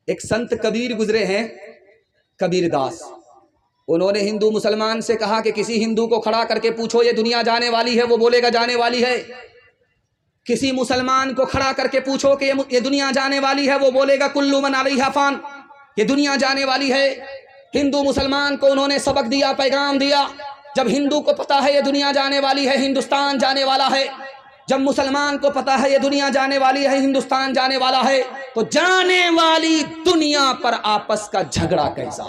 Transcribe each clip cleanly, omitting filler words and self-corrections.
ایک سنت کبیر گزرے ہیں، کبیر داس، انہوں نے ہندو مسلمان سے کہا کہ کسی ہندو کو کھڑا کر کے پوچھو یہ دنیا جانے والی ہے، وہ بولے گا جانے والی ہے۔ کسی مسلمان کو کھڑا کر کے پوچھو کہ یہ دنیا جانے والی ہے، وہ بولے گا کل من علیہا فان، یہ دنیا جانے والی ہے۔ ہندو مسلمان کو انہوں نے سبق دیا، پیغام دیا، جب ہندو کو پتا ہے یہ دنیا جانے والی ہے، ہندوستان جانے والا ہے، جب مسلمان کو پتا ہے یہ دنیا جانے والی ہے، ہندوستان جانے والا ہے، تو جانے والی دنیا پر آپس کا جھگڑا کیسا؟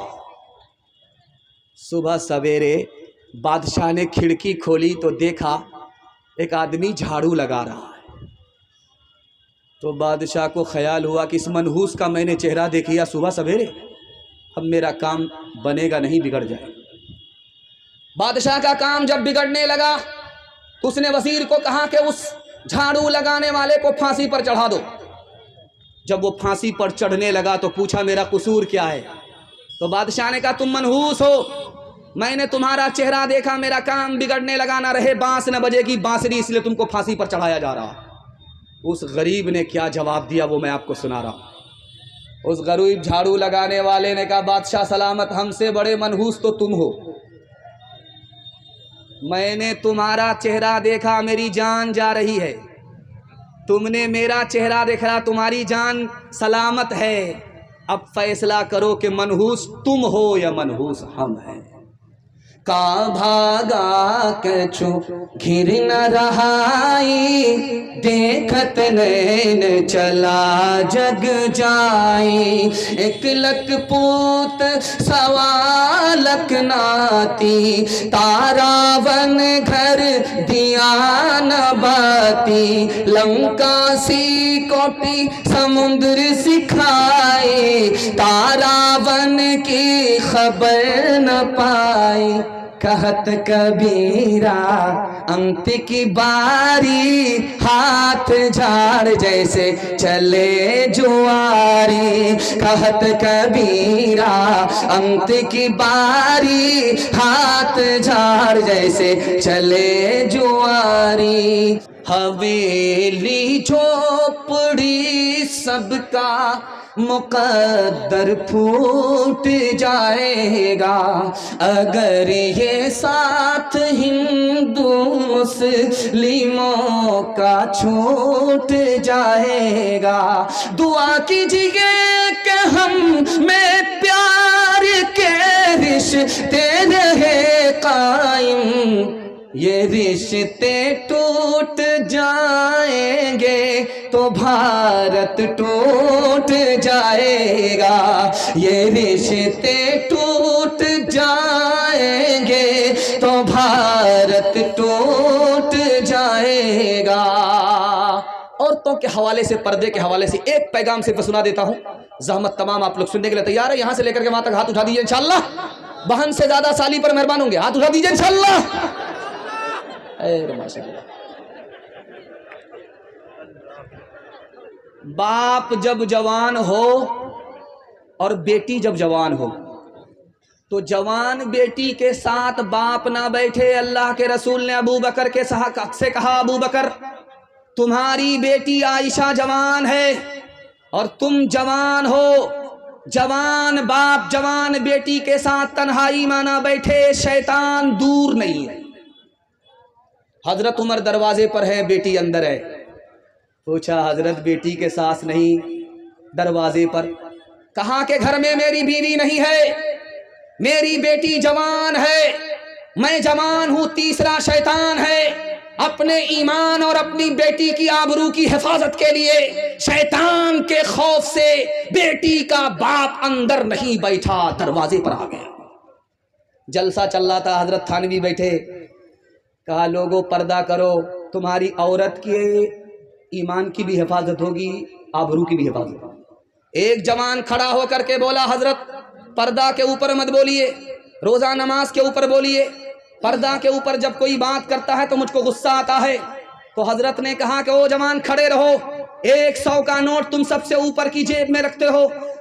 صبح سویرے بادشاہ نے کھڑکی کھولی تو دیکھا ایک آدمی جھاڑو لگا رہا ہے، تو بادشاہ کو خیال ہوا کہ اس منحوس کا میں نے چہرہ دیکھیا صبح سویرے، اب میرا کام بنے گا نہیں، بگڑ جائے۔ بادشاہ کا کام جب بگڑنے لگا تو اس نے وزیر کو کہا کہ اس جھاڑو لگانے والے کو پھانسی پر چڑھا دو۔ جب وہ پھانسی پر چڑھنے لگا تو پوچھا میرا قصور کیا ہے؟ تو بادشاہ نے کہا تم منحوس ہو، میں نے تمہارا چہرہ دیکھا، میرا کام بگڑنے لگا، نہ رہے بانس نہ بجے گی بانسری، اس لیے تم کو پھانسی پر چڑھایا جا رہا۔ اس غریب نے کیا جواب دیا وہ میں آپ کو سنا رہا ہوں۔ اس غریب جھاڑو لگانے والے نے کہا بادشاہ سلامت، ہم سے بڑے منحوس تو تم ہو، میں نے تمہارا چہرہ دیکھا، میری جان جا رہی ہے، تم نے میرا چہرہ دیکھا، تمہاری جان سلامت ہے، اب فیصلہ کرو کہ منحوس تم ہو یا منحوس ہم ہیں۔ کا بھاگا کچھو گھر نہ رہائی، دیکھت نین چلا جگ جائی، ایک لک پوت سوا لک ناتی، تارا ون گھر دیا نہ باتی، لنکا سی کوٹی سمندر سکھائی، تارا ون کی خبر نہ پائی، کہت کبیرا انت کی باری، ہاتھ جھاڑ جیسے چلے جواری، کہت کبیرا انت کی باری، ہاتھ جھاڑ جیسے چلے جواری، حویلی جھوپڑی سب کا مقدر پھوٹ جائے گا، اگر یہ ساتھ ہندو مسلموں کا چھوٹ جائے گا، دعا کیجیے کہ ہم میں پیار کے رشتے رہے قائم، یہ رشتے ٹوٹ جائیں گے تو بھارت ٹوٹ جائے گا، یہ رشتے ٹوٹ جائیں گے تو بھارت ٹوٹ جائے گا۔ عورتوں کے حوالے سے، پردے کے حوالے سے ایک پیغام صرف سنا دیتا ہوں، زحمت تمام آپ لوگ سننے کے لیے تیار ہے؟ یہاں سے لے کر کے وہاں تک ہاتھ اٹھا دیجیے انشاءاللہ، بہن سے زیادہ سالی پر مہربان ہوں گے، ہاتھ اٹھا دیجیے انشاءاللہ۔ باپ جب جوان ہو اور بیٹی جب جوان ہو تو جوان بیٹی کے ساتھ باپ نہ بیٹھے۔ اللہ کے رسول نے ابو بکر کے سے کہا ابو بکر تمہاری بیٹی عائشہ جوان ہے اور تم جوان ہو، جوان باپ جوان بیٹی کے ساتھ تنہائی میں نہ بیٹھے، شیطان دور نہیں ہے۔ حضرت عمر دروازے پر ہے، بیٹی اندر ہے، پوچھا حضرت بیٹی کے ساس نہیں دروازے پر؟ کہا کہ گھر میں میری بیوی نہیں ہے، میری بیٹی جوان ہے، میں جوان ہوں، تیسرا شیطان ہے۔ اپنے ایمان اور اپنی بیٹی کی آبرو کی حفاظت کے لیے شیطان کے خوف سے بیٹی کا باپ اندر نہیں بیٹھا، دروازے پر آ گیا۔ جلسہ چل رہا تھا، حضرت تھانوی بیٹھے، کہا لوگوں پردہ کرو، تمہاری عورت کے ایمان کی بھی حفاظت ہوگی، آبرو کی بھی حفاظت ہوگی۔ ایک جوان کھڑا ہو کر کے بولا حضرت پردہ کے اوپر مت بولیے، روزہ نماز کے اوپر بولیے، پردہ کے اوپر جب کوئی بات کرتا ہے تو مجھ کو غصہ آتا ہے۔ تو حضرت نے کہا کہ او جوان کھڑے رہو، 100 کا نوٹ تم سب سے اوپر کی جیب میں رکھتے ہو،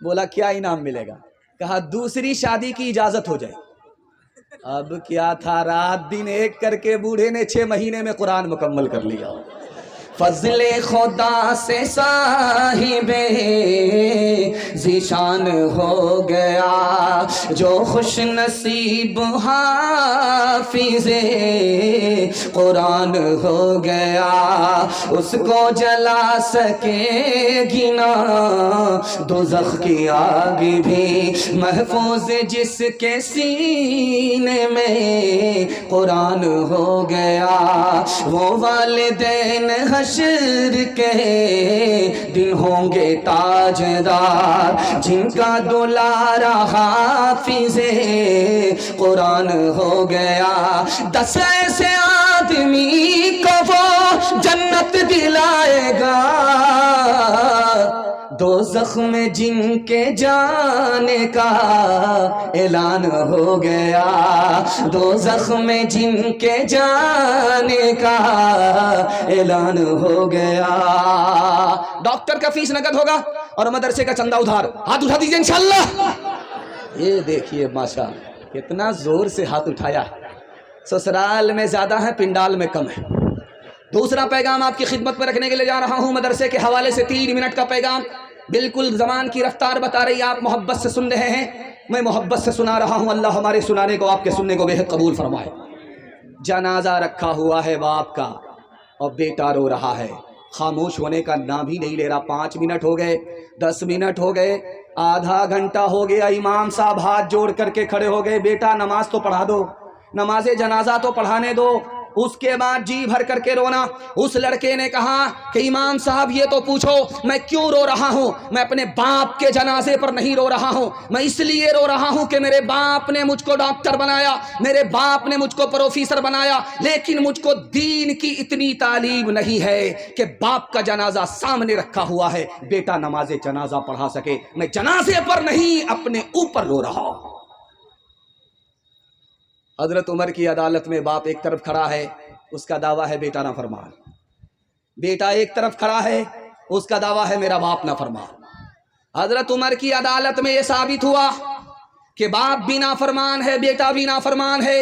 بولا کیا انعام ملے گا؟ کہا دوسری شادی کی اجازت ہو جائے۔ اب کیا تھا، رات دن ایک کر کے بوڑھے نے 6 مہینے میں قرآن مکمل کر لیا۔ فضل خدا سے صاحب ذیشان ہو گیا، جو خوش نصیب حافظ قرآن ہو گیا، اس کو جلا سکے گی نہ دوزخ کی آگ بھی، محفوظ جس کے سینے میں قرآن ہو گیا، وہ والدین حشر کے دن ہوں گے تاجدار، جن کا دلارا حافظ قرآن ہو گیا، 10 ایسے آدمی کو وہ جنت دلائے گا، دوزخ میں جن کے جانے کا اعلان ہو گیا، دوزخ میں جن کے جانے کا اعلان ہو گیا۔ ڈاکٹر کا فیس نقد ہوگا اور مدرسے کا چندہ ادھار، ہاتھ اٹھا دیجئے انشاءاللہ۔ یہ دیکھیے ماشاءاللہ کتنا زور سے ہاتھ اٹھایا، سسرال میں زیادہ ہے پنڈال میں کم ہے۔ دوسرا پیغام آپ کی خدمت میں رکھنے کے لیے جا رہا ہوں، مدرسے کے حوالے سے 3 منٹ کا پیغام، بالکل زمان کی رفتار بتا رہی ہے، آپ محبت سے سن رہے ہیں، میں محبت سے سنا رہا ہوں، اللہ ہمارے سنانے کو آپ کے سننے کو بے حد قبول فرمائے۔ جنازہ رکھا ہوا ہے باپ کا اور بیٹا رو رہا ہے، خاموش ہونے کا نام بھی نہیں لے رہا۔ 5 منٹ ہو گئے، 10 منٹ ہو گئے، آدھا گھنٹہ ہو گیا، امام صاحب ہاتھ جوڑ کر کے کھڑے ہو گئے، بیٹا نماز تو پڑھا دو، نماز جنازہ تو پڑھانے دو۔ اس کے بعد جی بھر کر کے رونا۔ اس لڑکے نے کہا کہ امام صاحب یہ تو پوچھو میں کیوں رو رہا ہوں، میں اپنے باپ کے جنازے پر نہیں رو رہا ہوں، میں اس لیے رو رہا ہوں کہ میرے باپ نے مجھ کو ڈاکٹر بنایا، میرے باپ نے مجھ کو پروفیسر بنایا، لیکن مجھ کو دین کی اتنی تعلیم نہیں ہے کہ باپ کا جنازہ سامنے رکھا ہوا ہے بیٹا نماز جنازہ پڑھا سکے، میں جنازے پر نہیں اپنے اوپر رو رہا ہوں۔ حضرت عمر کی عدالت میں باپ ایک طرف کھڑا ہے، اس کا دعویٰ ہے بیٹا نافرمان، بیٹا ایک طرف کھڑا ہے، اس کا دعویٰ ہے میرا باپ نافرمان۔ حضرت عمر کی عدالت میں یہ ثابت ہوا کہ باپ بھی نافرمان ہے، بیٹا بھی نافرمان ہے،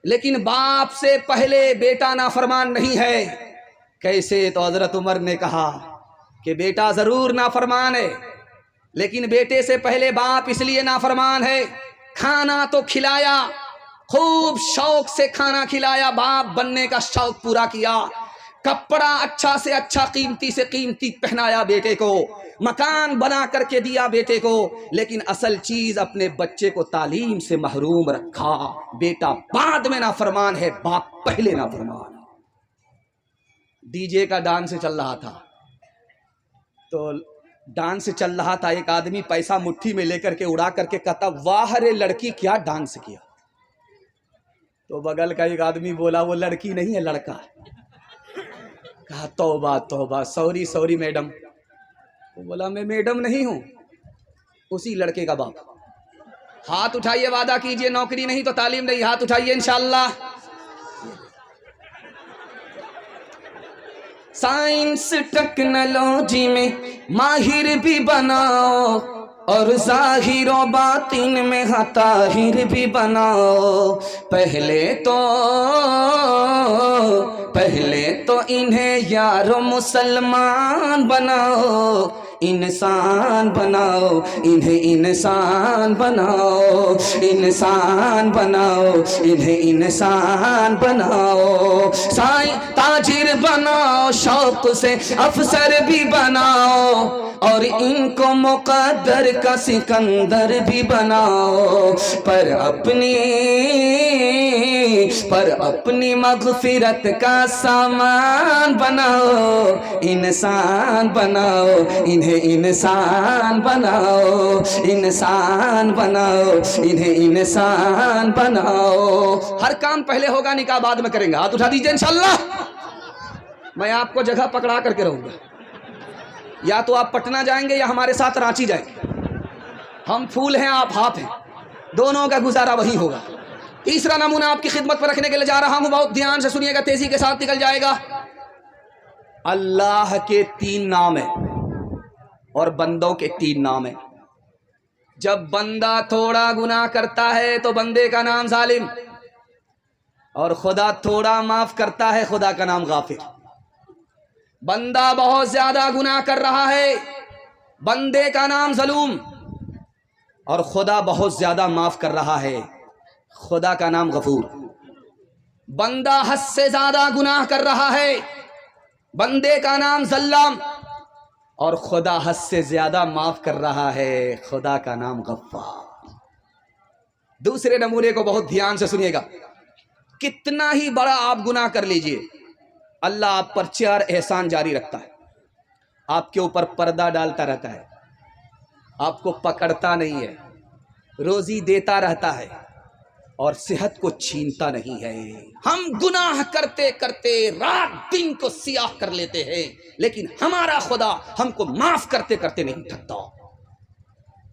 لیکن باپ سے پہلے بیٹا نافرمان نہیں ہے۔ کیسے؟ تو حضرت عمر نے کہا کہ بیٹا ضرور نافرمان ہے، لیکن بیٹے سے پہلے باپ اس لیے نافرمان ہے، کھانا تو کھلایا، خوب شوق سے کھانا کھلایا، باپ بننے کا شوق پورا کیا، کپڑا اچھا سے اچھا قیمتی سے قیمتی پہنایا بیٹے کو، مکان بنا کر کے دیا بیٹے کو، لیکن اصل چیز اپنے بچے کو تعلیم سے محروم رکھا۔ بیٹا بعد میں نافرمان ہے، باپ پہلے نافرمان ہے۔ ڈی جے کا ڈانس چل رہا تھا، تو ڈانس چل رہا تھا، ایک آدمی پیسہ مٹھی میں لے کر کے اڑا کر کے کہتا واہ رے لڑکی کیا ڈانس کیا، تو بغل کا ایک آدمی بولا وہ لڑکی نہیں ہے لڑکا ہے۔ کہا توبہ توبہ، سوری سوری میڈم۔ تو بولا میں میڈم نہیں ہوں، اسی لڑکے کا باپ۔ ہاتھ اٹھائیے، وعدہ کیجئے، نوکری نہیں تو تعلیم نہیں، ہاتھ اٹھائیے انشاءاللہ۔ سائنس ٹیکنالوجی میں ماہر بھی بناؤ اور ظاہر و باطن میں طاہر بھی بناؤ، پہلے تو انہیں یارو مسلمان بناؤ، انسان بناؤ، انہیں انسان بناؤ، انسان بناؤ، انہیں انسان بناؤ، تاجر بناؤ، شوق سے افسر بھی بناؤ، اور ان کو مقدر کا سکندر بھی بناؤ، پر اپنی مغفرت کا سامان بناؤ، انسان بناؤ، انہیں انسان بناؤ، انسان بناؤ، انہیں انسان بناؤ۔ ہر کام پہلے ہوگا، نکاح بعد میں کریں گے، ہاتھ اٹھا دیجئے انشاءاللہ۔ میں آپ کو جگہ پکڑا کر کے رہوں گا، یا تو آپ پٹنہ جائیں گے یا ہمارے ساتھ رانچی جائیں گے، ہم پھول ہیں آپ ہاتھ ہیں، دونوں کا گزارا وہی ہوگا۔ تیسرا نمونہ آپ کی خدمت پر رکھنے کے لیے جا رہا ہوں، بہت دھیان سے سنیے گا، تیزی کے ساتھ نکل جائے گا۔ اللہ کے 3 نام ہیں اور بندوں کے 3 نام ہیں۔ جب بندہ تھوڑا گناہ کرتا ہے تو بندے کا نام ظالم، اور خدا تھوڑا معاف کرتا ہے، خدا کا نام غافر۔ بندہ بہت زیادہ گناہ کر رہا ہے، بندے کا نام ظلوم، اور خدا بہت زیادہ معاف کر رہا ہے، خدا کا نام غفور۔ بندہ حد سے زیادہ گناہ کر رہا ہے، بندے کا نام ظلام، اور خدا حد سے زیادہ معاف کر رہا ہے، خدا کا نام غفار۔ دوسرے نمونے کو بہت دھیان سے سنیے گا، کتنا ہی بڑا آپ گناہ کر لیجئے، اللہ آپ پر 4 احسان جاری رکھتا ہے۔ آپ کے اوپر پردہ ڈالتا رہتا ہے، آپ کو پکڑتا نہیں ہے، روزی دیتا رہتا ہے، اور صحت کو چھینتا نہیں ہے۔ ہم گناہ کرتے کرتے رات دن کو سیاہ کر لیتے ہیں، لیکن ہمارا خدا ہم کو معاف کرتے کرتے نہیں تھکتا۔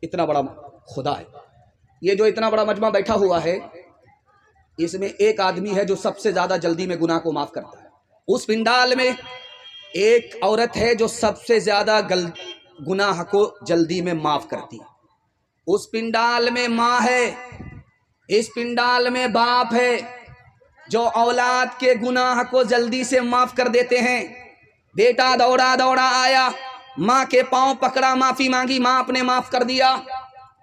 اتنا بڑا خدا ہے۔ یہ جو اتنا بڑا مجمع بیٹھا ہوا ہے، اس میں ایک آدمی ہے جو سب سے زیادہ جلدی میں گناہ کو معاف کرتا ہے۔ اس پنڈال میں ایک عورت ہے جو سب سے زیادہ گناہ کو جلدی میں معاف کرتی ہے۔ اس پنڈال میں ماں ہے، اس پنڈال میں باپ ہے جو اولاد کے گناہ کو جلدی سے معاف کر دیتے ہیں۔ بیٹا دوڑا دوڑا آیا، ماں کے پاؤں پکڑا، معافی مانگی، ماں نے معاف کر دیا۔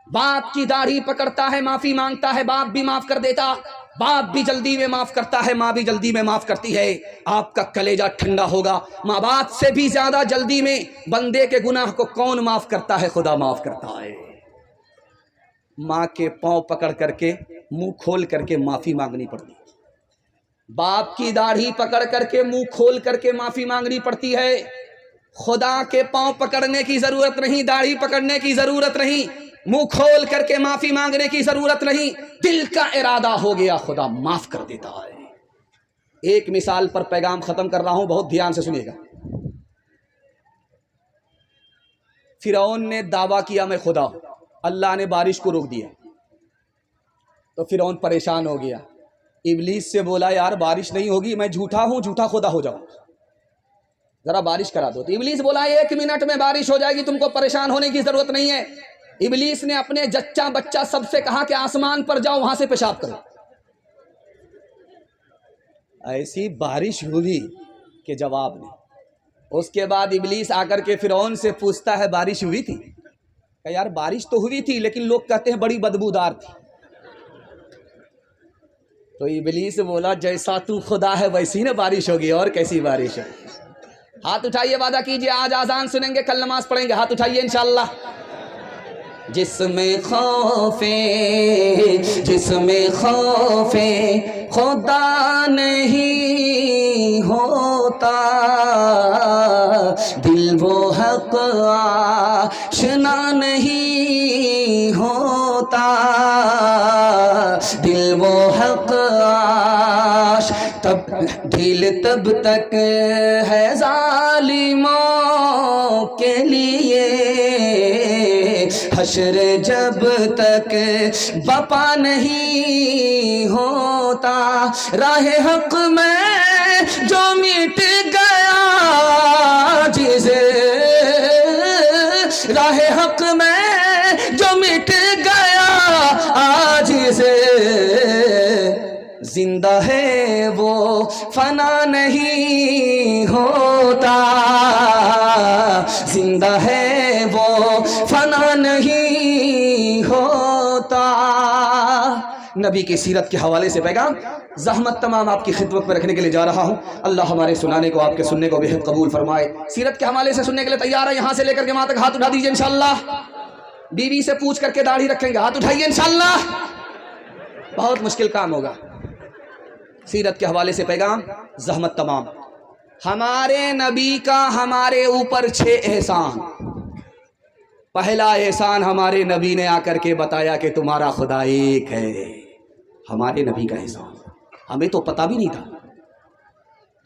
باپ کی داڑھی پکڑتا ہے، معافی مانگتا ہے، باپ بھی معاف کر دیتا۔ باپ بھی جلدی میں معاف کرتا ہے، ماں بھی جلدی میں معاف کرتی ہے۔ آپ کا کلیجہ ٹھنڈا ہوگا، ماں باپ سے بھی زیادہ جلدی میں بندے کے گناہ کو کون معاف کرتا ہے؟ خدا معاف کرتا ہے۔ ماں کے پاؤں پکڑ کر کے منہ کھول کر کے معافی مانگنی پڑتی ہے، باپ کی داڑھی پکڑ کر کے منہ کھول کر کے معافی مانگنی پڑتی ہے۔ خدا کے پاؤں پکڑنے کی ضرورت نہیں، داڑھی پکڑنے کی ضرورت نہیں، منہ کھول کر کے معافی مانگنے کی ضرورت نہیں، دل کا ارادہ ہو گیا، خدا معاف کر دیتا ہے۔ ایک مثال پر پیغام ختم کر رہا ہوں، بہت دھیان سے سنیے گا۔ فرعون نے دعویٰ کیا میں خدا ہوں، اللہ نے بارش کو روک دیا تو فرعون پریشان ہو گیا، ابلیس سے بولا یار بارش نہیں ہوگی، میں جھوٹا ہوں، جھوٹا خدا ہو جاؤں، ذرا بارش کرا دو۔ تو ابلیس بولا 1 منٹ میں بارش ہو جائے گی، تم کو پریشان ہونے کی ضرورت نہیں ہے۔ ابلیس نے اپنے جچہ بچہ سب سے کہا کہ آسمان پر جاؤ، وہاں سے پیشاب کرو۔ ایسی بارش ہوئی کہ جواب نہیں۔ اس کے بعد ابلیس آ کر کے فرعون سے پوچھتا ہے بارش ہوئی تھی؟ کہ یار بارش تو ہوئی تھی، لیکن لوگ کہتے ہیں بڑی بدبودار تھی۔ تو ابلیس بولا جیسا تو خدا ہے ویسی نا بارش ہوگی، اور کیسی بارش ہوگی؟ ہاتھ اٹھائیے، وعدہ کیجئے آج آذان سنیں گے، کل نماز پڑھیں گے، ہاتھ اٹھائیے انشاءاللہ۔ جس میں خوف خدا نہیں ہوتا، دل وہ حق آشنا نہیں ہوتا، دل وہ حق آش تب دل تب تک ہے ظالموں کے لیے، حشر جب تک بپا نہیں ہوتا، راہ حق میں جو مٹ گیا جسے، راہ حق میں جو مٹ گیا آج سے، زندہ ہے وہ فنا نہیں ہوتا، زندہ ہے وہ فنا نہیں ہوتا۔ نبی کی سیرت کے حوالے سے پیغام زحمت تمام آپ کی خدمت میں رکھنے کے لیے جا رہا ہوں۔ اللہ ہمارے سنانے کو، آپ کے سننے کو بہت قبول فرمائے۔ سیرت کے حوالے سے سننے کے لیے تیار ہے؟ یہاں سے لے کر کے وہاں تک ہاتھ اٹھا دیجئے انشاءاللہ۔ بیوی سے پوچھ کر کے داڑھی رکھیں گے، ہاتھ اٹھائیے انشاءاللہ۔ بہت مشکل کام ہوگا۔ سیرت کے حوالے سے پیغام زحمت تمام۔ ہمارے نبی کا ہمارے اوپر 6 احسان۔ پہلا احسان ہمارے نبی نے آ کر کے بتایا کہ تمہارا خدا ایک ہے۔ ہمارے نبی کا احسان ہمیں تو پتہ بھی نہیں تھا۔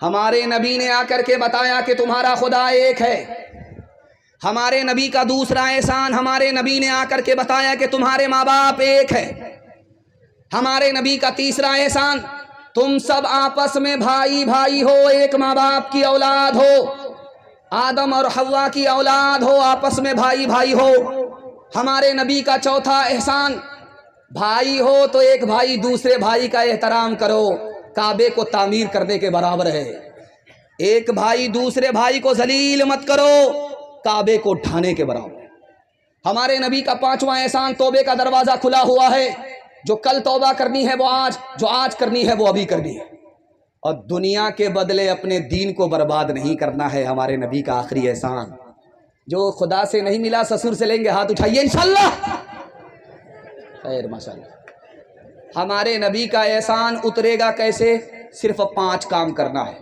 ہمارے نبی نے آ کر کے بتایا کہ تمہارا خدا ایک ہے۔ ہمارے نبی کا دوسرا احسان، ہمارے نبی نے آ کر کے بتایا کہ تمہارے ماں باپ ایک ہے۔ ہمارے نبی کا تیسرا احسان، تم سب آپس میں بھائی بھائی ہو، ایک ماں باپ کی اولاد ہو، آدم اور حوا کی اولاد ہو، آپس میں بھائی بھائی ہو۔ ہمارے نبی کا چوتھا احسان، بھائی ہو تو ایک بھائی دوسرے بھائی کا احترام کرو، کعبے کو تعمیر کرنے کے برابر ہے۔ ایک بھائی دوسرے بھائی کو ذلیل مت کرو، کعبے کو ڈھانے کے برابر ہے۔ ہمارے نبی کا پانچواں احسان، توبے کا دروازہ کھلا ہوا ہے، جو کل توبہ کرنی ہے وہ آج، جو آج کرنی ہے وہ ابھی کرنی ہے، اور دنیا کے بدلے اپنے دین کو برباد نہیں کرنا ہے۔ ہمارے نبی کا آخری احسان، جو خدا سے نہیں ملا سسر سے لیں گے، ہاتھ اٹھائیے انشاءاللہ۔ خیر ماشاءاللہ۔ ہمارے نبی کا احسان اترے گا کیسے؟ صرف 5 کام کرنا ہے۔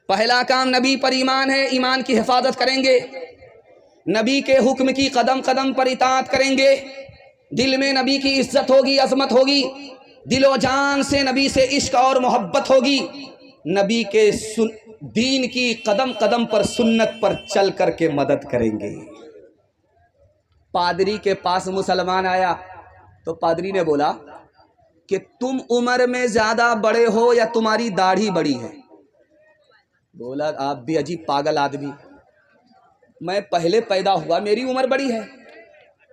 پہلا کام، نبی پر ایمان ہے، ایمان کی حفاظت کریں گے، نبی کے حکم کی قدم قدم پر اطاعت کریں گے، دل میں نبی کی عزت ہوگی، عظمت ہوگی، دل و جان سے نبی سے عشق اور محبت ہوگی، نبی کے دین کی قدم قدم پر سنت پر چل کر کے مدد کریں گے۔ پادری کے پاس مسلمان آیا تو پادری نے بولا کہ تم عمر میں زیادہ بڑے ہو یا تمہاری داڑھی بڑی ہے؟ بولا آپ بھی عجیب پاگل آدمی، میں پہلے پیدا ہوا میری عمر بڑی ہے،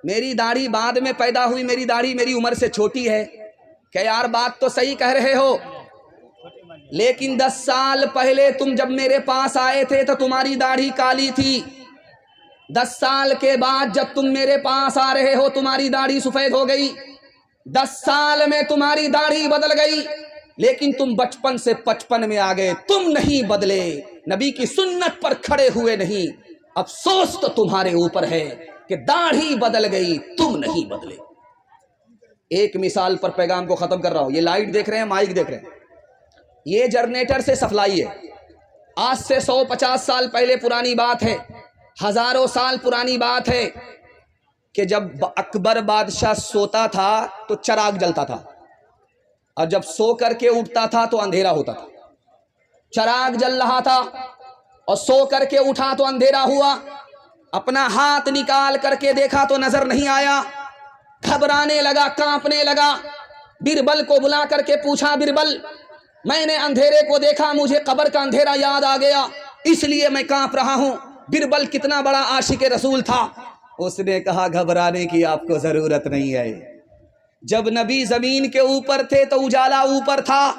میری داڑھی بعد میں پیدا ہوئی، میری داڑھی میری عمر سے چھوٹی ہے۔ کہ یار بات تو صحیح کہہ رہے ہو، لیکن 10 سال پہلے تم جب میرے پاس آئے تھے تو تمہاری داڑھی کالی تھی، 10 سال کے بعد جب تم میرے پاس آ رہے ہو تمہاری داڑھی سفید ہو گئی، 10 سال میں تمہاری داڑھی بدل گئی، لیکن تم بچپن سے 55 میں آ گئے، تم نہیں بدلے، نبی کی سنت پر کھڑے ہوئے نہیں۔ افسوس تو تمہارے اوپر ہے کہ داڑھی بدل گئی، تم نہیں بدلے۔ ایک مثال پر پیغام کو ختم کر رہا ہوں۔ یہ لائٹ دیکھ رہے ہیں، مائک دیکھ رہے ہیں، یہ جنریٹر سے سپلائی ہے۔ آج سے 150 سال پہلے پرانی بات ہے، ہزاروں سال پرانی بات ہے کہ جب اکبر بادشاہ سوتا تھا تو چراغ جلتا تھا، اور جب سو کر کے اٹھتا تھا تو اندھیرا ہوتا تھا۔ چراغ جل رہا تھا اور سو کر کے اٹھا تو اندھیرا ہوا، اپنا ہاتھ نکال کر کے دیکھا تو نظر نہیں آیا، گھبرانے لگا، کانپنے لگا، بربل کو بلا کر کے پوچھا، بربل میں نے اندھیرے کو دیکھا، مجھے قبر کا اندھیرا یاد آ گیا، اس لیے میں کانپ رہا ہوں۔ بربل کتنا بڑا عاشق رسول تھا، اس نے کہا گھبرانے کی آپ کو ضرورت نہیں ہے، جب نبی زمین کے اوپر تھے تو اجالا اوپر تھا،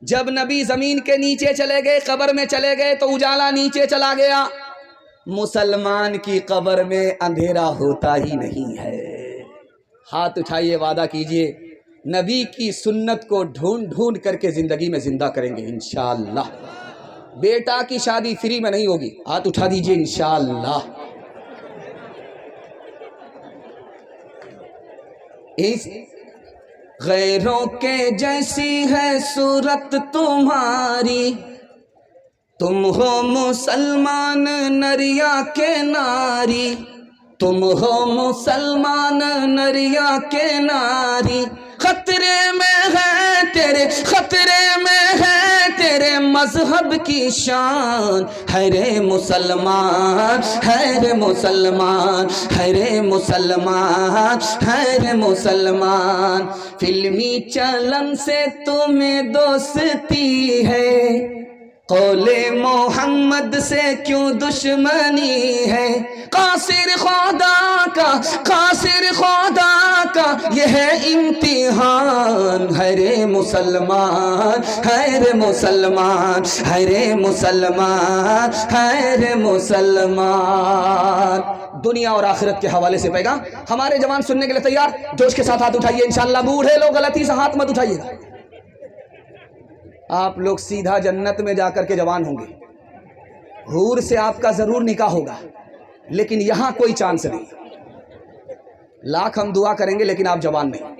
جب نبی زمین کے نیچے چلے گئے، قبر میں چلے گئے تو اجالا نیچے چلا گیا۔ مسلمان کی قبر میں اندھیرا ہوتا ہی نہیں ہے۔ ہاتھ اٹھائیے، وعدہ کیجئے نبی کی سنت کو ڈھونڈ ڈھونڈ کر کے زندگی میں زندہ کریں گے انشاءاللہ۔ بیٹا کی شادی فری میں نہیں ہوگی، ہاتھ اٹھا دیجئے انشاءاللہ۔ اس غیروں کے جیسی ہے صورت تمہاری، تم ہو مسلمان نریا کے ناری، تم ہو مسلمان نریا کے ناری، خطرے میں ہے تیرے، خطرے میں ہے تیرے مذہب کی شان، ہے رے مسلمان، ہے رے مسلمان، ہے رے مسلمان، ہے رے مسلمان، فلمی چلن سے تمہیں دوستی ہے، قول محمد سے کیوں دشمنی ہے، قاصر خدا کا، قاصر خدا کا یہ ہے امتحان، ہے رے مسلمان، ہے رے مسلمان، ہے رے مسلمان، ہے رے مسلمان۔ دنیا اور آخرت کے حوالے سے پیغام ہمارے جوان سننے کے لیے تیار؟ جوش کے ساتھ ہاتھ اٹھائیے انشاءاللہ۔ بوڑھے لوگ غلطی سے ہاتھ مت اٹھائیے گا، آپ لوگ سیدھا جنت میں جا کر کے جوان ہوں گے، حور سے آپ کا ضرور نکاح ہوگا، لیکن یہاں کوئی چانس نہیں۔ لاکھ ہم دعا کریں گے لیکن آپ جوان نہیں۔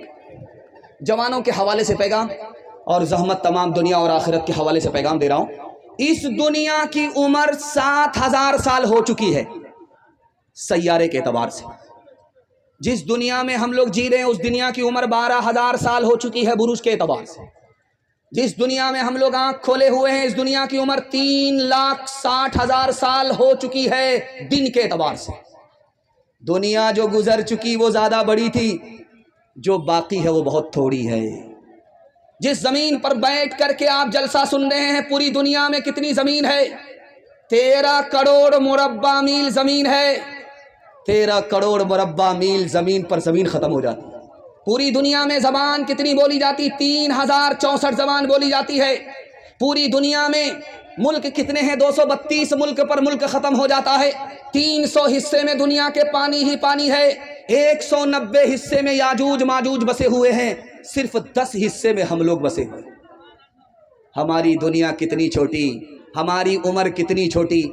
جوانوں کے حوالے سے پیغام اور زحمت تمام دنیا اور آخرت کے حوالے سے پیغام دے رہا ہوں۔ اس دنیا کی عمر 7000 سال ہو چکی ہے سیارے کے اعتبار سے۔ جس دنیا میں ہم لوگ جی رہے ہیں اس دنیا کی عمر 12000 سال ہو چکی ہے برج کے اعتبار سے۔ جس دنیا میں ہم لوگ آنکھ کھولے ہوئے ہیں اس دنیا کی عمر 3,60,000 سال ہو چکی ہے دن کے اعتبار سے۔ دنیا جو گزر چکی وہ زیادہ بڑی تھی، جو باقی ہے وہ بہت تھوڑی ہے۔ جس زمین پر بیٹھ کر کے آپ جلسہ سن رہے ہیں پوری دنیا میں کتنی زمین ہے؟ 13 کروڑ مربع میل زمین ہے، 13 کروڑ مربع میل زمین پر زمین ختم ہو جاتی ہے۔ پوری دنیا میں زبان کتنی بولی جاتی؟ 3064 زبان بولی جاتی ہے پوری دنیا میں۔ ملک کتنے ہیں؟ 232 ملک پر ملک ختم ہو جاتا ہے۔ 300 حصے میں دنیا کے پانی ہی پانی ہے، 190 حصے میں یاجوج ماجوج بسے ہوئے ہیں، صرف 10 حصے میں ہم لوگ بسے ہوئے ہیں۔ ہماری دنیا کتنی چھوٹی، ہماری عمر کتنی چھوٹی۔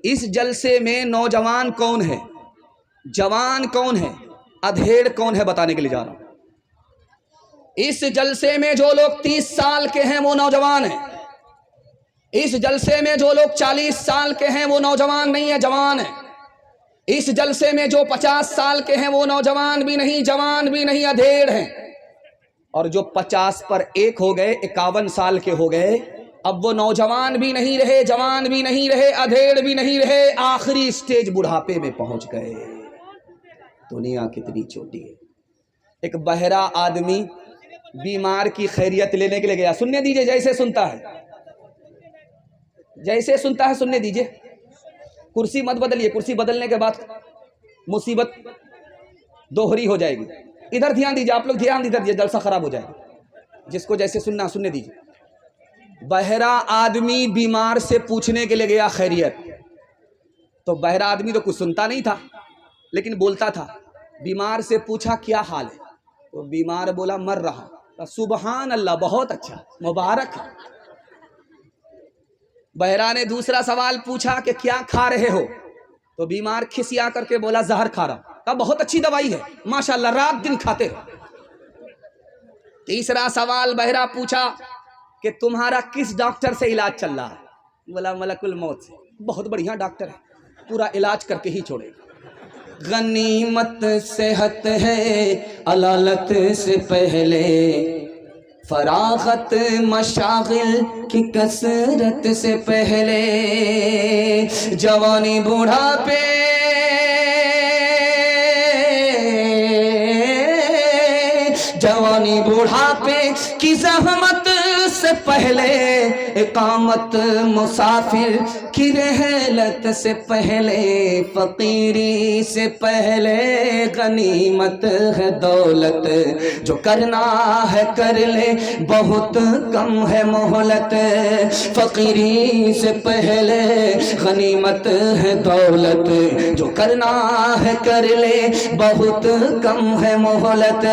اس جلسے میں نوجوان کون ہے، جوان کون ہے، ادھیڑ کون ہے، بتانے کے لیے جا رہا ہوں۔ اس جلسے میں جو لوگ 30 سال کے ہیں وہ نوجوان ہیں، اس جلسے میں جو لوگ 40 سال کے ہیں وہ نوجوان نہیں ہے، جوان ہیں۔ اس جلسے میں جو 50 سال کے ہیں وہ نوجوان بھی نہیں، جوان بھی نہیں، ادھیڑ ہیں۔ اور جو 50 پر 1 ہو گئے، 51 سال کے ہو گئے، اب وہ نوجوان بھی نہیں رہے، جوان بھی نہیں رہے، ادھیڑ بھی نہیں رہے، آخری سٹیج بڑھاپے میں پہنچ گئے۔ دنیا کتنی چھوٹی ہے۔ ایک بہرا آدمی بیمار کی خیریت لینے کے لیے گیا، سننے دیجئے جیسے سنتا ہے، جیسے سنتا ہے سننے دیجئے، کرسی مت بدلیے، کرسی بدلنے کے بعد مصیبت دوہری ہو جائے گی۔ ادھر دھیان دیجئے، آپ لوگ دھیان ادھر دیجئے، جلسہ خراب ہو جائے گا۔ جس کو جیسے سننا سننے دیجئے۔ بہرا آدمی بیمار سے پوچھنے کے لیے گیا خیریت، تو بہرا آدمی تو کچھ سنتا نہیں تھا لیکن بولتا تھا۔ بیمار سے پوچھا کیا حال ہے، تو بیمار بولا مر رہا۔ سبحان اللہ، بہت اچھا، مبارک ہے۔ بہرا نے دوسرا سوال پوچھا کہ کیا کھا رہے ہو، تو بیمار کھسیا کر کے بولا زہر کھا رہا۔ کہا بہت اچھی دوائی ہے، ماشاءاللہ، رات دن کھاتے رہو۔ تیسرا سوال بہرا پوچھا کہ تمہارا کس ڈاکٹر سے علاج چل رہا ہے، بولا ملک الموت سے۔ بہت بڑھیا ڈاکٹر ہے، پورا علاج کر کے ہی چھوڑے گا۔ غنیمت صحت ہے علالت سے پہلے، فراغت مشاغل کی کثرت سے پہلے، جوانی بوڑھاپے جوانی بوڑھاپے کی زحمت سے پہلے، اقامت مسافر کی رحلت سے پہلے، فقیری سے پہلے غنیمت ہے دولت، جو کرنا ہے کر لے بہت کم ہے مہلت، فقیری سے پہلے غنیمت ہے دولت، جو کرنا ہے کر لے بہت کم ہے مہلت۔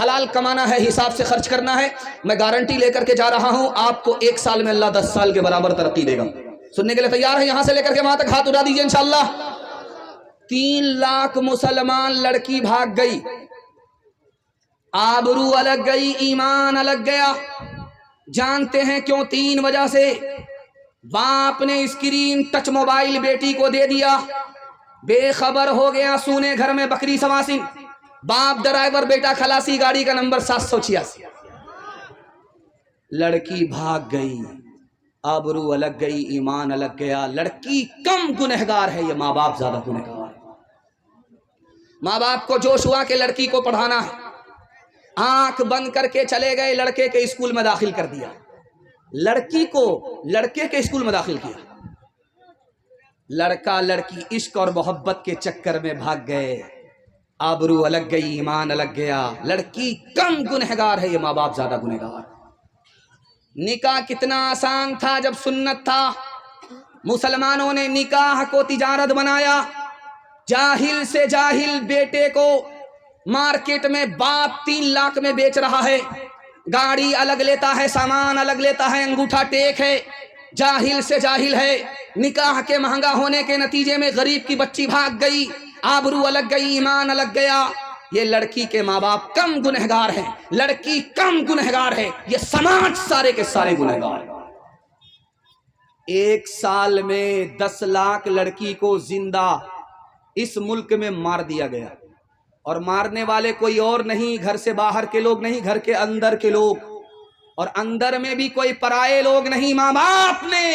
حلال کمانا ہے، حساب سے خرچ کرنا ہے۔ میں گارنٹی لے کر کے جا رہا ہوں، آپ کو 1 سال میں اللہ 10 سال کے برابر ترقی دے گا۔ سننے کے لیے تیار ہے؟ یہاں سے لے کر کے وہاں تک ہاتھ اٹھا دیجئے انشاءاللہ۔ 3 لاکھ مسلمان لڑکی بھاگ گئی، آبرو الگ گئی، ایمان الگ گیا۔ جانتے ہیں کیوں؟ 3 وجہ سے۔ باپ نے اسکرین ٹچ موبائل بیٹی کو دے دیا، بے خبر ہو گیا، سونے گھر میں بکری سواسن۔ باپ ڈرائیور، بیٹا خلاصی، گاڑی کا نمبر 786۔ لڑکی بھاگ گئی، آبرو الگ گئی، ایمان الگ گیا۔ لڑکی کم گنہگار ہے، یہ ماں باپ زیادہ گنہگار ہے۔ ماں باپ کو جوش ہوا کہ لڑکی کو پڑھانا ہے، آنکھ بند کر کے چلے گئے، لڑکے کے اسکول میں داخل کر دیا، لڑکی کو لڑکے کے اسکول میں داخل کیا۔ لڑکا لڑکی عشق اور محبت کے چکر میں بھاگ گئے، آبرو الگ گئی، ایمان الگ گیا۔ لڑکی کم گنہگار ہے، یہ ماں باپ زیادہ گنہگار۔ نکاح کتنا آسان تھا جب سنت تھا۔ مسلمانوں نے نکاح کو تجارت بنایا۔ جاہل سے جاہل بیٹے کو مارکیٹ میں باپ 3 لاکھ میں بیچ رہا ہے، گاڑی الگ لیتا ہے، سامان الگ لیتا ہے، انگوٹھا ٹیک ہے، جاہل سے جاہل ہے۔ نکاح کے مہنگا ہونے کے نتیجے میں غریب کی بچی بھاگ گئی، آبرو الگ گئی، ایمان الگ گیا۔ یہ لڑکی کے ماں باپ کم گنہگار ہیں، لڑکی کم گنہگار ہے، یہ سماج سارے کے سارے گنہگار ہیں۔ 1 سال میں 10 لاکھ لڑکی کو زندہ اس ملک میں مار دیا گیا، اور مارنے والے کوئی اور نہیں، گھر سے باہر کے لوگ نہیں، گھر کے اندر کے لوگ، اور اندر میں بھی کوئی پرائے لوگ نہیں۔ ماں باپ نے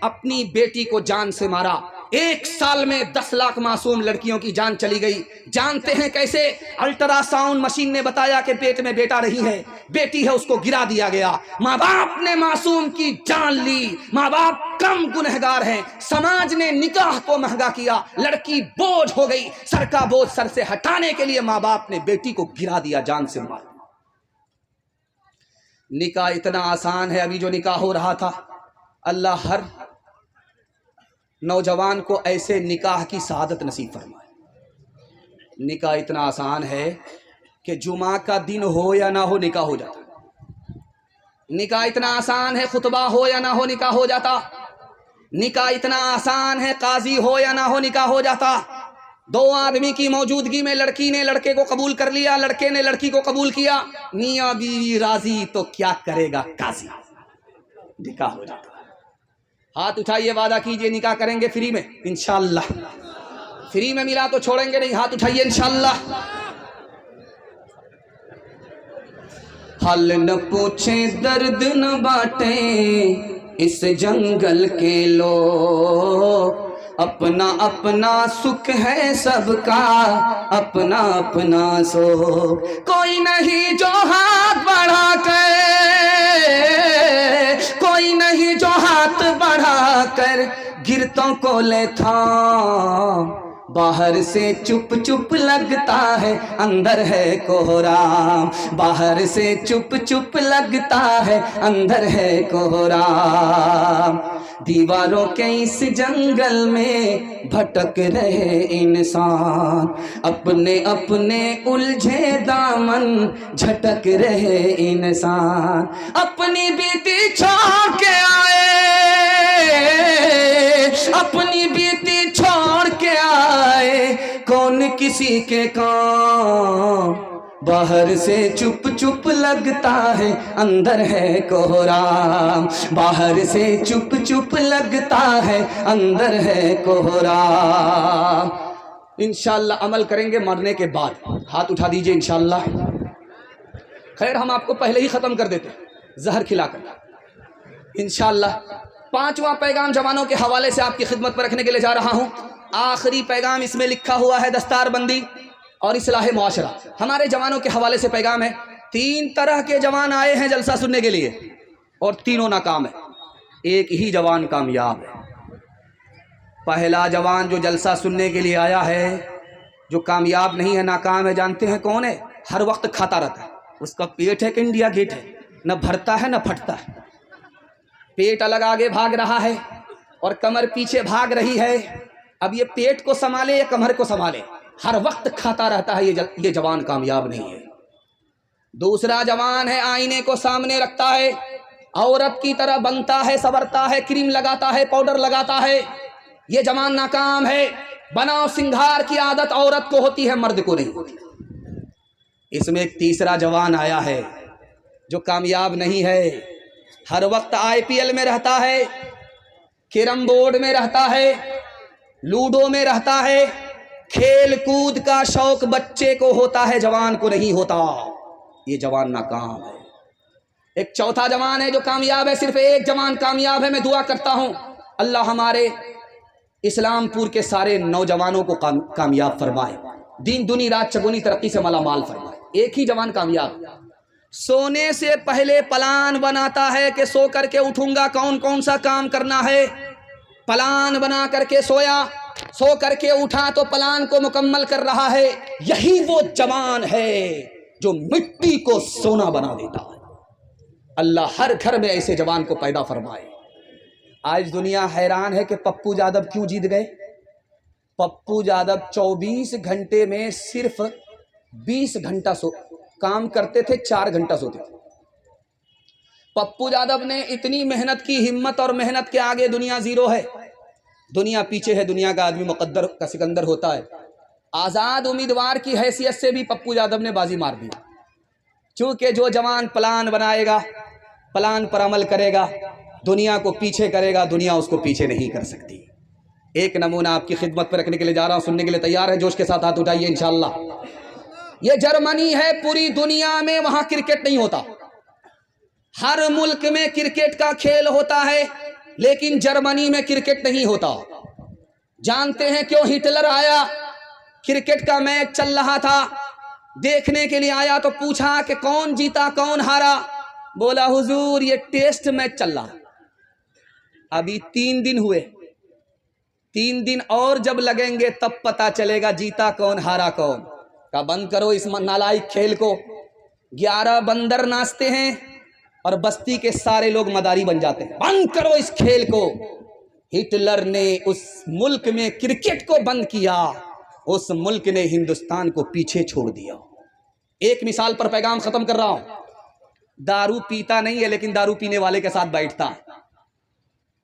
اپنی بیٹی کو جان سے مارا۔ 1 سال میں 10 لاکھ معصوم لڑکیوں کی جان چلی گئی. جانتے ہیں کیسے؟ الٹرا ساؤنڈ مشین نے بتایا کہ پیٹ میں بیٹا نہیں ہے، بیٹی ہے، اس کو گرا دیا گیا. ماں باپ نے معصوم کی جان لی. ماں باپ کم گنہگار ہیں. سماج نے نکاح کو مہنگا کیا، لڑکی بوجھ ہو گئی. سر کا بوجھ سر سے ہٹانے کے لیے ماں باپ نے بیٹی کو گرا دیا، جان سے مار. نکاح اتنا آسان ہے. ابھی جو نکاح ہو رہا تھا، اللہ ہر نوجوان کو ایسے نکاح کی سعادت نصیب فرمائے. نکاح اتنا آسان ہے کہ جمعہ کا دن ہو یا نہ ہو نکاح ہو جاتا. نکاح اتنا آسان ہے، خطبہ ہو یا نہ ہو نکاح ہو جاتا. نکاح اتنا آسان ہے، قاضی ہو یا نہ ہو نکاح ہو جاتا. 2 آدمی کی موجودگی میں لڑکی نے لڑکے کو قبول کر لیا، لڑکے نے لڑکی کو قبول کیا، میاں بیوی راضی تو کیا کرے گا قاضی، نکاح ہو جاتا. ہاتھ اٹھائیے، وعدہ کیجئے نکاح کریں گے فری میں انشاءاللہ. فری میں ملا تو چھوڑیں گے نہیں. ہاتھ اٹھائیے انشاءاللہ. حل نہ پوچھیں درد نہ بانٹیں اس جنگل کے لوگ، اپنا اپنا سکھ ہے سب کا، اپنا اپنا سوگ. کوئی نہیں جو ہاتھ بڑھا کر، کوئی نہیں جو ہاتھ بڑھا کر گرتوں کو لے تھام. باہر سے چپ چپ لگتا ہے اندر ہے کوہرام، باہر سے چپ چپ لگتا ہے اندر ہے کوہرام. دیواروں کے اس جنگل میں بھٹک رہے انسان، اپنے اپنے الجھے دامن جھٹک رہے انسان. اپنی بیٹی چھوڑ کے آئے، اپنی بیٹی چھوڑ کے آئے، کون کسی کے کام. باہر سے چپ چپ لگتا ہے اندر ہے کوہرام، باہر سے چپ چپ لگتا ہے اندر ہے کوہرام. انشاءاللہ عمل کریں گے مرنے کے بعد. ہاتھ اٹھا دیجئے انشاءاللہ. خیر ہم آپ کو پہلے ہی ختم کر دیتے زہر کھلا کر. انشاءاللہ 5واں پیغام جوانوں کے حوالے سے آپ کی خدمت پر رکھنے کے لیے جا رہا ہوں. آخری پیغام اس میں لکھا ہوا ہے دستار بندی اور اصلاح معاشرہ. ہمارے جوانوں کے حوالے سے پیغام ہے. 3 طرح کے جوان آئے ہیں جلسہ سننے کے لیے اور تینوں ناکام ہے. ایک ہی جوان کامیاب ہے. پہلا جوان جو جلسہ سننے کے لیے آیا ہے، جو کامیاب نہیں ہے، ناکام ہے، جانتے ہیں کون ہے؟ ہر وقت کھاتا رہتا ہے. اس کا پیٹ ہے کہ انڈیا گیٹ ہے، نہ بھرتا ہے نہ پھٹتا ہے. پیٹ الگ آگے بھاگ رہا ہے اور کمر پیچھے بھاگ رہی ہے. اب یہ پیٹ کو سنبھالے یا کمر کو سنبھالے؟ ہر وقت کھاتا رہتا ہے. یہ جوان کامیاب نہیں ہے. دوسرا جوان ہے آئینے کو سامنے رکھتا ہے، عورت کی طرح بنتا ہے، سنورتا ہے، کریم لگاتا ہے، پاؤڈر لگاتا ہے. یہ جوان ناکام ہے. بناؤ سنگھار کی عادت عورت کو ہوتی ہے، مرد کو نہیں ہوتی. اس میں ایک تیسرا جوان آیا ہے جو کامیاب نہیں ہے. ہر وقت IPL میں رہتا ہے، کیرم بورڈ میں رہتا ہے، لوڈو میں رہتا ہے. کھیل کود کا شوق بچے کو ہوتا ہے، جوان کو نہیں ہوتا. یہ جوان ناکام ہے. ایک چوتھا جوان ہے جو کامیاب ہے. صرف ایک جوان کامیاب ہے. میں دعا کرتا ہوں اللہ ہمارے اسلام پور کے سارے نوجوانوں کو کامیاب فرمائے، دین دنی رات چگونی ترقی سے مالا مال فرمائے. ایک ہی جوان کامیاب. سونے سے پہلے پلان بناتا ہے کہ سو کر کے اٹھوں گا، کون کون سا کام کرنا ہے. پلان بنا کر کے سویا، سو کر کے اٹھا تو پلان کو مکمل کر رہا ہے. یہی وہ جوان ہے جو مٹی کو سونا بنا دیتا ہے. اللہ ہر گھر میں ایسے جوان کو پیدا فرمائے. آج دنیا حیران ہے کہ پپو یادو کیوں جیت گئے. پپو یادو 24 گھنٹے میں صرف 20 گھنٹہ کام کرتے تھے، 4 گھنٹہ سوتے تھے. پپو یادو نے اتنی محنت کی، ہمت اور محنت کے آگے دنیا زیرو ہے. دنیا پیچھے ہے. دنیا کا آدمی مقدر کا سکندر ہوتا ہے. آزاد امیدوار کی حیثیت سے بھی پپو یادو نے بازی مار دی. چونکہ جو جوان پلان بنائے گا، پلان پر عمل کرے گا، دنیا کو پیچھے کرے گا، دنیا اس کو پیچھے نہیں کر سکتی. ایک نمونہ آپ کی خدمت پر رکھنے کے لیے جا رہا ہوں. سننے کے لیے تیار ہے؟ جوش کے ساتھ ہاتھ اٹھائیے انشاءاللہ. یہ جرمنی ہے. پوری دنیا میں وہاں کرکٹ نہیں ہوتا. ہر ملک میں کرکٹ کا کھیل ہوتا ہے لیکن جرمنی میں کرکٹ نہیں ہوتا. جانتے ہیں کیوں ہٹلر آیا؟ کرکٹ کا میچ چل رہا تھا، دیکھنے کے لیے آیا تو پوچھا کہ کون جیتا کون ہارا؟ بولا حضور یہ ٹیسٹ میچ چل رہا، ابھی 3 دن ہوئے، 3 دن اور جب لگیں گے تب پتا چلے گا جیتا کون ہارا کون۔ کہا بند کرو اس نالائق کھیل کو۔ 11 بندر ناچتے ہیں اور بستی کے سارے لوگ مداری بن جاتے ہیں، بند کرو اس کھیل کو۔ ہٹلر نے اس ملک میں کرکٹ کو بند کیا، اس ملک نے ہندوستان کو پیچھے چھوڑ دیا۔ ایک مثال پر پیغام ختم کر رہا ہوں، دارو پیتا نہیں ہے لیکن دارو پینے والے کے ساتھ بیٹھتا ہے،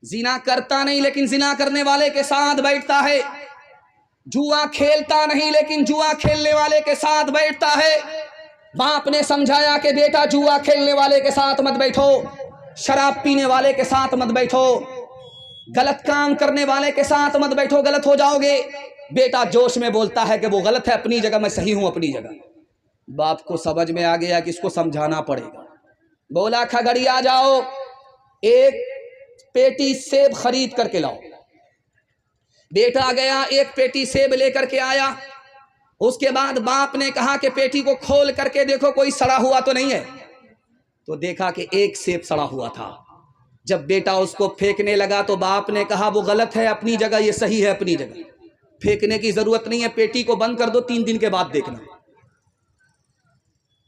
زنا کرتا نہیں لیکن زنا کرنے والے کے ساتھ بیٹھتا ہے، جوا کھیلتا نہیں لیکن جوا کھیلنے والے کے ساتھ بیٹھتا ہے۔ باپ نے سمجھایا کہ بیٹا جوا کھیلنے والے کے ساتھ مت بیٹھو، شراب پینے والے کے ساتھ مت بیٹھو، غلط کام کرنے والے کے ساتھ مت بیٹھو، غلط ہو جاؤ گے۔ بیٹا جوش میں بولتا ہے کہ وہ غلط ہے اپنی جگہ، میں صحیح ہوں اپنی جگہ۔ باپ کو سمجھ میں آ گیا کہ اس کو سمجھانا پڑے گا، بولا کھگڑی آ جاؤ، ایک پیٹی سیب خرید کر کے لاؤ۔ بیٹا گیا، ایک پیٹی سیب لے کر کے آیا۔ اس کے بعد باپ نے کہا کہ پیٹی کو کھول کر کے دیکھو کوئی سڑا ہوا تو نہیں ہے، تو دیکھا کہ ایک سیب سڑا ہوا تھا۔ جب بیٹا اس کو پھینکنے لگا تو باپ نے کہا وہ غلط ہے اپنی جگہ، یہ صحیح ہے اپنی جگہ، پھینکنے کی ضرورت نہیں ہے، پیٹی کو بند کر دو، 3 دن کے بعد دیکھنا۔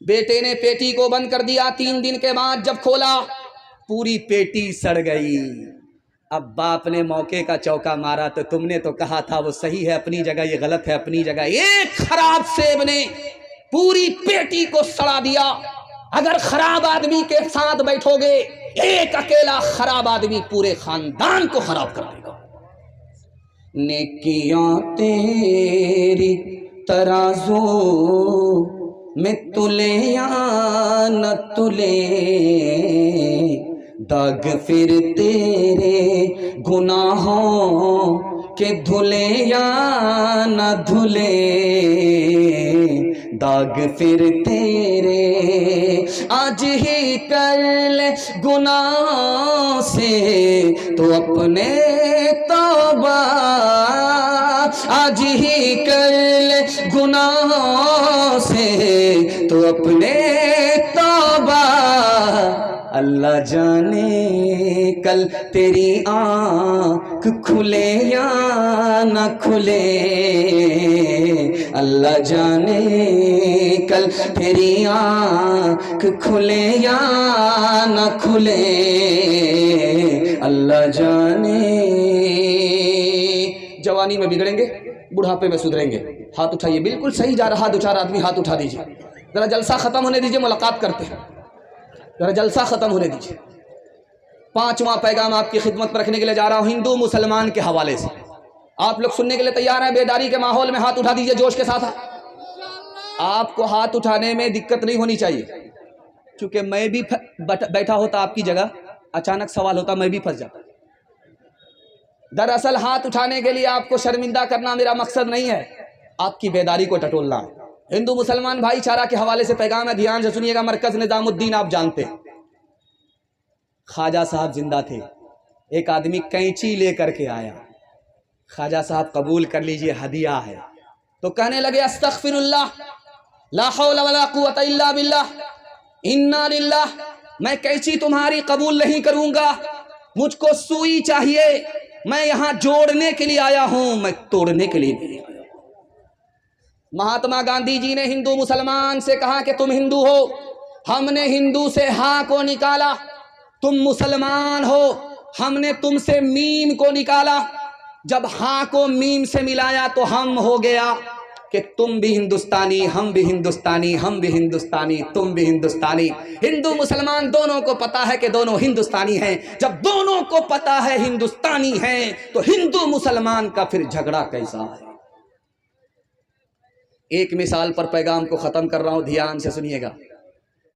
بیٹے نے پیٹی کو بند کر دیا، 3 دن کے بعد جب کھولا پوری پیٹی سڑ گئی۔ اب باپ نے موقع کا چوکا مارا تو تم نے تو کہا تھا وہ صحیح ہے اپنی جگہ، یہ غلط ہے اپنی جگہ۔ ایک خراب سیب نے پوری پیٹی کو سڑا دیا۔ اگر خراب آدمی کے ساتھ بیٹھو گے، ایک اکیلا خراب آدمی پورے خاندان کو خراب کر دے گا۔ نیکیاں تیری ترازو میں تلے یا نہ تلے، داغ پھر تیرے گناہوں کے دھلے یا نہ دھلے، داغ پھر تیرے آج ہی کر لے گناہ سے تو اپنے توبہ، آج ہی کر لے گناہ سے تو اپنے توبہ۔ اللہ جانے کل تیری آنکھ کھلے یا نہ کھلے، اللہ جانے کل تیری آنکھ کھلے یا نہ کھلے، اللہ جانے۔ جوانی میں بگڑیں گے، بڑھاپے میں سدھریں گے۔ ہاتھ اٹھائیے، بالکل صحیح جا رہا 2-4 آدمی ہاتھ اٹھا دیجیے، ذرا جلسہ ختم ہونے دیجیے، ملاقات کرتے ہیں، ذرا جلسہ ختم ہونے دیجیے۔ 5واں پیغام آپ کی خدمت پر رکھنے کے لیے جا رہا ہوں، ہندو مسلمان کے حوالے سے۔ آپ لوگ سننے کے لیے تیار ہیں؟ بیداری کے ماحول میں ہاتھ اٹھا دیجیے جوش کے ساتھ۔ آپ کو ہاتھ اٹھانے میں دقت نہیں ہونی چاہیے، کیونکہ میں بھی بیٹھا ہوتا آپ کی جگہ، اچانک سوال ہوتا میں بھی پھنس جاتا۔ دراصل ہاتھ اٹھانے کے لیے آپ کو شرمندہ کرنا میرا مقصد نہیں ہے، آپ کی بیداری کو ٹٹولنا۔ ہندو مسلمان بھائی چارہ کے حوالے سے پیغام ہے، دھیان سے سنیے گا۔ مرکز نظام الدین آپ جانتے ہیں، خواجہ صاحب زندہ تھے، ایک آدمی کینچی لے کر کے آیا، خواجہ صاحب قبول کر لیجئے ہدیہ ہے، تو کہنے لگے استغفر اللہ، لا حول ولا قوت الا باللہ، انا للہ، میں کینچی تمہاری قبول نہیں کروں گا، مجھ کو سوئی چاہیے، میں یہاں جوڑنے کے لیے آیا ہوں، میں توڑنے کے لیے نہیں آیا۔ مہاتما گاندھی جی نے ہندو مسلمان سے کہا کہ تم ہندو ہو، ہم نے ہندو سے ہاں کو نکالا، تم مسلمان ہو، ہم نے تم سے میم کو نکالا، جب ہاں کو میم سے ملایا تو ہم ہو گیا کہ تم بھی ہندوستانی، ہم بھی ہندوستانی، ہم بھی ہندوستانی، تم بھی ہندوستانی۔ ہندو مسلمان دونوں کو پتا ہے کہ دونوں ہندوستانی ہیں، جب دونوں کو پتا ہے ہندوستانی ہیں تو ہندو مسلمان کا پھر جھگڑا کیسا ہے؟ ایک مثال پر پیغام کو ختم کر رہا ہوں، دھیان سے سنیے گا۔